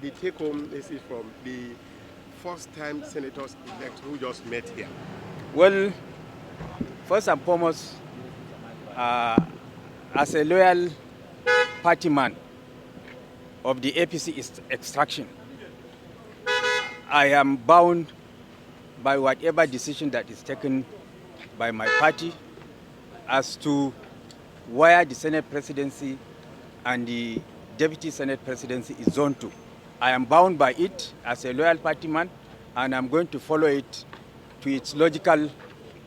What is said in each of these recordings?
The take-home message from the first-time senators-elect who just met here. Well, first and foremost, as a loyal party man of the APC extraction, I am bound by whatever decision that is taken by my party as to where the Senate presidency and the Deputy Senate presidency is zoned to. I am bound by it as a loyal party man, and I'm going to follow it to its logical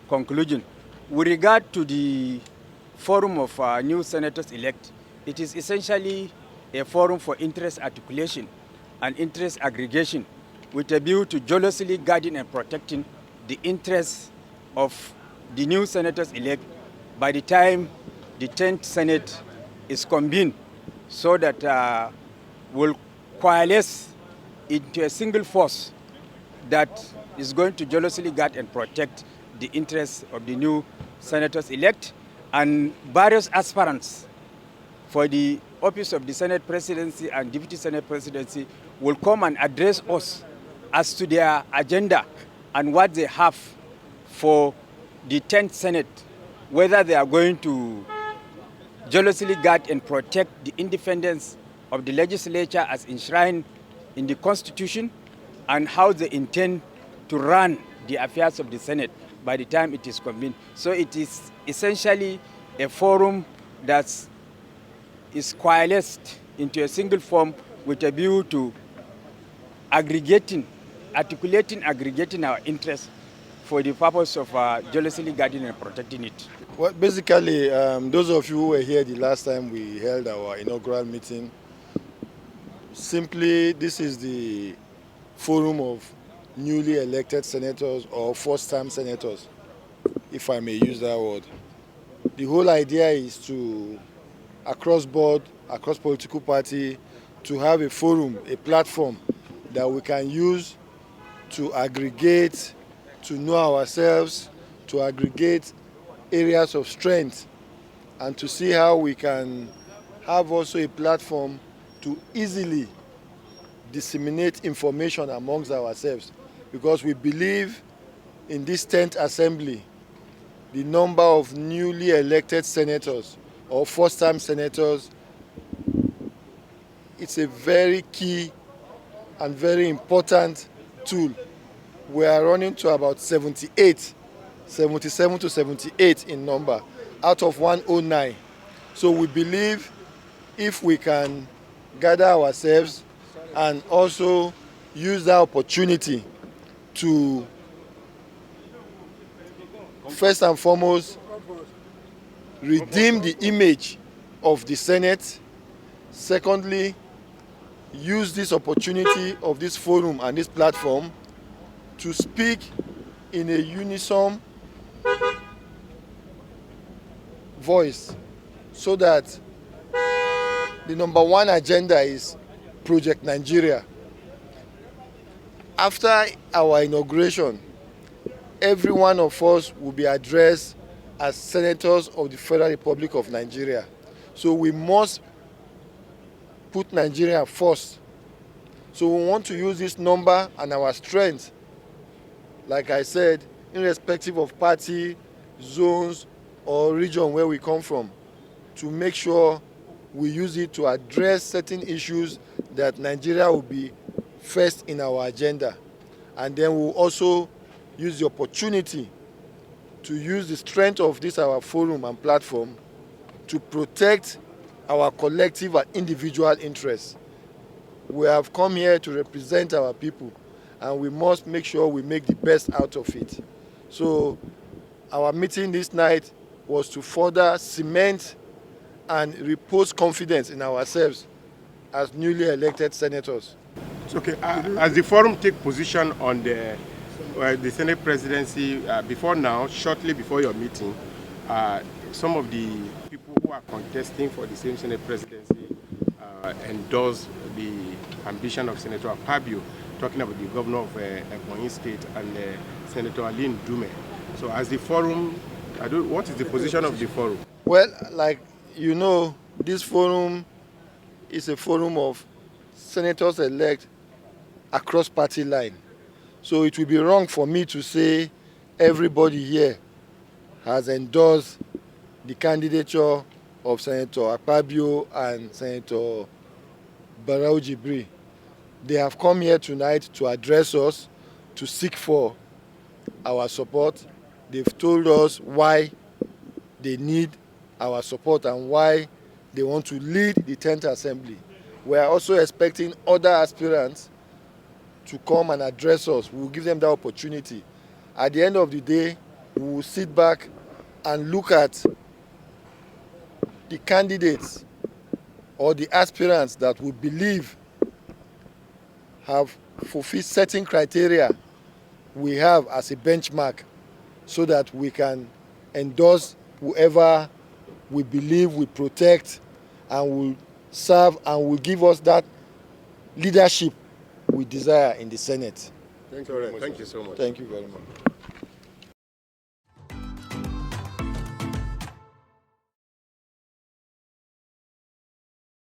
conclusion. With regard to the forum of new senators-elect, it is essentially a forum for interest articulation and interest aggregation with a view to jealously guarding and protecting the interests of the new senators-elect by the time the 10th Senate is convened, so that we'll coalesce into a single force that is going to jealously guard and protect the interests of the new senators-elect, and various aspirants for the office of the Senate presidency and Deputy Senate presidency will come and address us as to their agenda and what they have for the 10th Senate, whether they are going to jealously guard and protect the independence of the legislature as enshrined in the Constitution, and how they intend to run the affairs of the Senate by the time it is convened. So it is essentially a forum that is coalesced into a single form with a view to aggregating our interests for the purpose of jealously guarding and protecting it. Well, basically, those of you who were here the last time we held our inaugural meeting, simply this is the forum of newly elected senators or first-time senators, if I may use that word. The whole idea is to, across board, across political party, to have a forum, a platform that we can use to aggregate, to know ourselves, to aggregate areas of strength, and to see how we can have also a platform to easily disseminate information amongst ourselves, because we believe in this 10th assembly, the number of newly elected senators or first-time senators, it's a very key and very important tool. We are running to about 78, 77 to 78 in number out of 109. So we believe if we can gather ourselves and also use that opportunity to first and foremost redeem the image of the Senate. Secondly, use this opportunity of this forum and this platform to speak in a unison voice, so that the number one agenda is Project Nigeria. After our inauguration, every one of us will be addressed as senators of the Federal Republic of Nigeria. So we must put Nigeria first. So we want to use this number and our strength, like I said, irrespective of party, zones, or region where we come from, to make sure we use it to address certain issues that Nigeria will be first in our agenda. And then we'll also use the opportunity to use the strength of this our forum and platform to protect our collective and individual interests. We have come here to represent our people, and we must make sure we make the best out of it. So our meeting this night was to further cement and repose confidence in ourselves as newly elected senators. Okay, as the forum take position on the Senate presidency, before now, shortly before your meeting, some of the people who are contesting for the same Senate presidency endorsed the ambition of Senator Akpabio, talking about the governor of Ebonyi State and Senator Aline Dume. So as the forum What is the position of the forum? Well, like you know, this forum is a forum of senators-elect across party line. So it will be wrong for me to say everybody here has endorsed the candidature of Senator Akpabio and Senator Barau Jibri. They have come here tonight to address us, to seek for our support. They've told us why they need our support and why they want to lead the 10th Assembly. We are also expecting other aspirants to come and address us. We will give them that opportunity. At the end of the day, we will sit back and look at the candidates or the aspirants that we believe have fulfilled certain criteria we have as a benchmark, so that we can endorse whoever we believe will protect and will serve and will give us that leadership we desire in the Senate. Thank you very much. Thank you so much. Thank you very much.